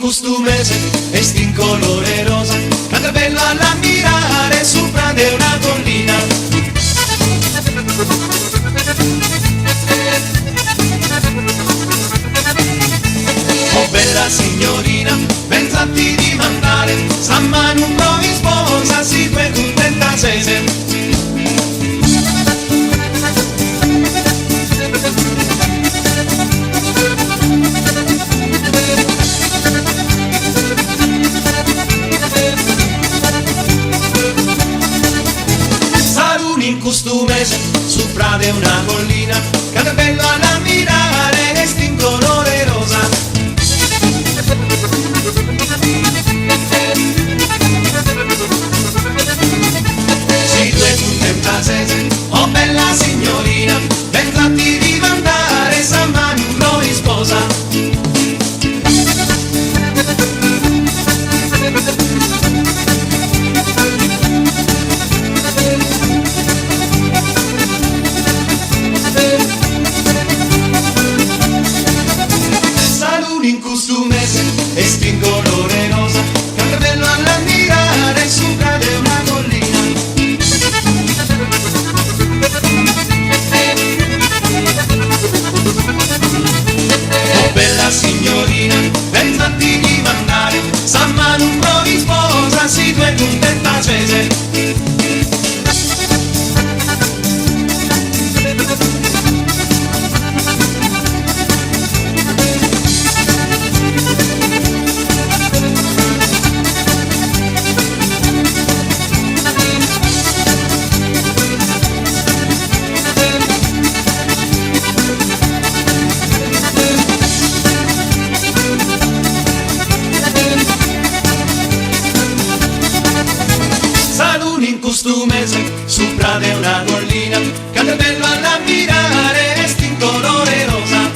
costumese e sti colore rosa, tanto è bello all'ammirare sopra di una collina. Oh bella signorina, pensati di mandare, sta mano un po' in sposa, si fa contenta sese. In costumese, sopra di una collina, che è bello alla mirare e sti in colore rosa. Si tu è contenta sese, oh bella signorina, ben tratti di mandare, sa mano un po' in sposa. In costumese e sti in colore rosa, che è bello all'ammirare sopra di una collina. Oh bella signorina, ben fatti di mandare, sa mano un po' di sposa, si tu è contenta cese. In costumese, sopra di una collina, che è bello all'ammirare e sti in colore rosa.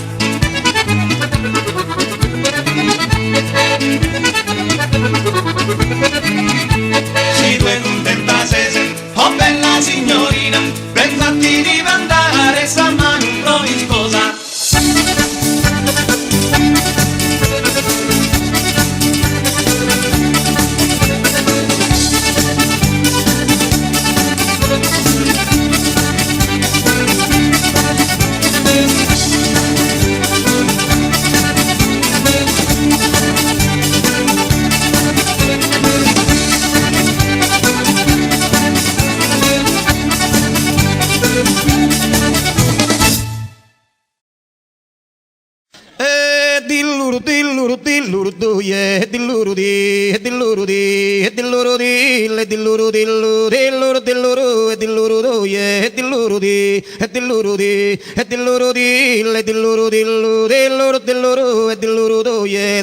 Si tu è contenta sese, oh bella signorina, ben fatti di mandare, sa mano un po' in sposa.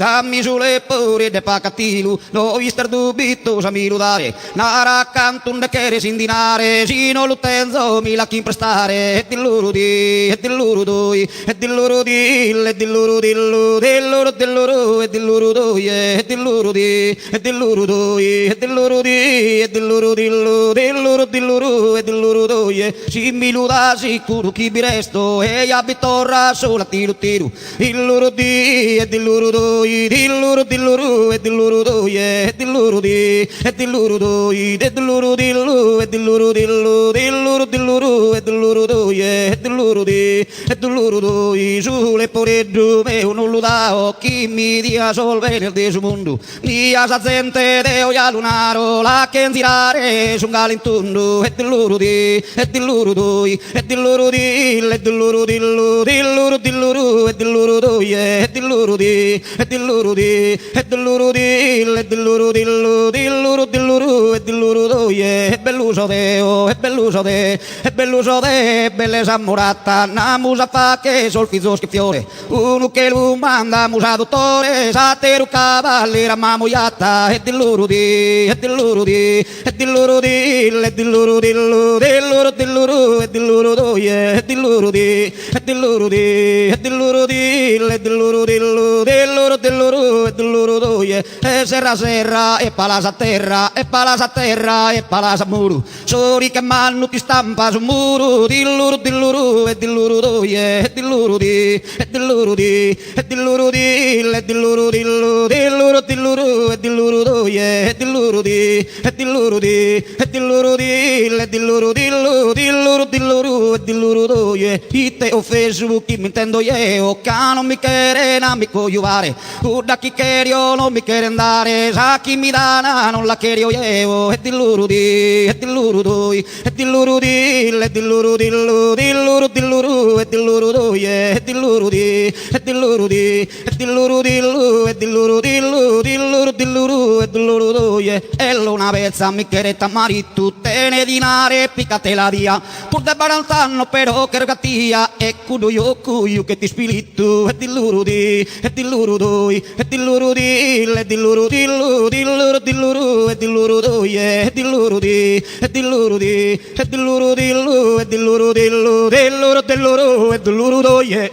Dammi sulle pure de pacattilu, no istar dubito sa miludare, nara cantun de kere sindinare, sino l'utenzo mi la kim prestare, e dillurudi, e dillurudoi, e dillurudi, e dillurudillu, dillurudilluru, e dillurudoi, e dillurudi, e dillurudoi, e dillurudi, e dillurudillu, dillurudilluru, e dillurudoi, si miluda sicuro chi biresto, e abitorra sola tiru tiru, illurudi, e dillurudoi, dilluru dilluru e dilluru doye e dilluru di e dilluru doi e dilluru dillu e dilluru dillu dilluru dilluru e dilluru doye e dilluru di e dilluru doi sulle poreddu me un uludao chi mi dia solve nel desu mundu dia sa gente de oia lunaro la che tirare su un galintundu e dilluru di e dilluru doi e dilluru di e dilluru dillu dilluru dilluru e dilluru doye e dilluru di e dilluru di e dilluru di e dilluru dillu dilluru dilluru e dilluru doye e belluso deo e belluso de e belluso de belle samurata na musa fa che sol fizo schiffiore uno che lu manda musa dottore sa teru cavallera mamoiata e dilluru di e dilluru di e dilluru di e dilluru dillu dilluru dilluru e dilluru doye e dilluru di e dilluru di e dilluru dille, dilluru dillu, dilluru dilluru, dilluru doye, serra serra, e palasa terra, e palasa terra, e palasa muru, sori che mannu ti stampa su muru, dilluru dilluru, e dilluru doye, dilluru di, e dilluru di, e dilluru dille, dilluru dillu, dilluru dilluru, e dilluru doye, dilluru di, e dilluru di, e dilluru dille, dilluru dillu, dilluru dilluru, e dilluru doye, ite o Facebook mi intendo io, che non mi chiede non mi cogliuvare, da chi io non mi chiede andare, sa chi mi dà non la chiedo io, e dilluru di, e dilluru doi, e dilluru dille, dilluru dillu, dilluru dilluru, e dilluru doye, e dilluru di, e dilluru di, e dilluru dillu, e dilluru dillu, dilluru dilluru, e dilluru doye, e una pezza mi chiede marito, te ne dinare, piccate la dia, pur de barantanno però che regatia, e cuyo che ti spirito, e dilluru di, e dilluru doi, e dilluru dille, e dilluru dillu, dilluru dilluru, e dilluru doye, e dilluru di, e dilluru di, e dilluru dillu, e dilluru dillu, dilluru dilluru, e dilluru doye.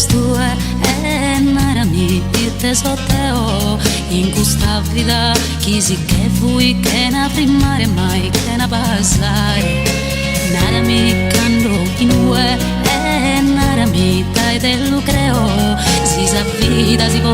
Tue e narami te so teo in questa vita chi si che fui che na primare mai che na passare narami cando in ue e narami dai dello creo si sa vita si può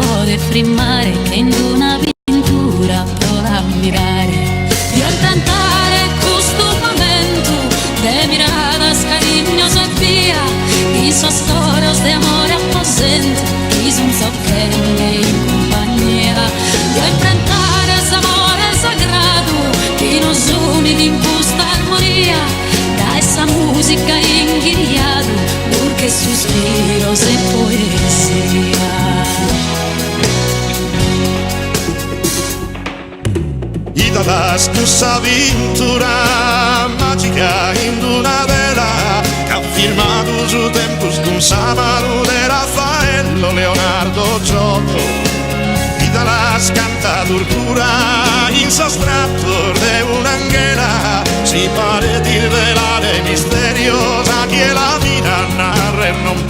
primare che in una pintura prova a mirare io tentare questo momento de miradas cariñoso e via y sos toros de amor aposento y son soquete en compañía yo enfrentar ese amor sagrado que nos une en justa armonía da esa música inguiado porque suspiros de poesía y todas tus aventuras mágicas en una vela firmato su tempus con Samaro de Raffaello Leonardo Giotto y de las cantaduras in sostrato de una anguera si pare di rivelare misterios a chi la vida narra e non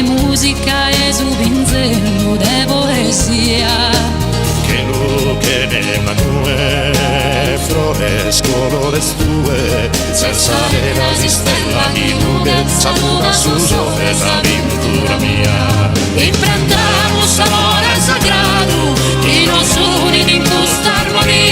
de música e su pinzello de poesia. Che lo che ne manue florescono le stue senza la stella di lunghezza dura su sole la pintura mia. Imprendamos amor sagrado y nos unen en esta armonía.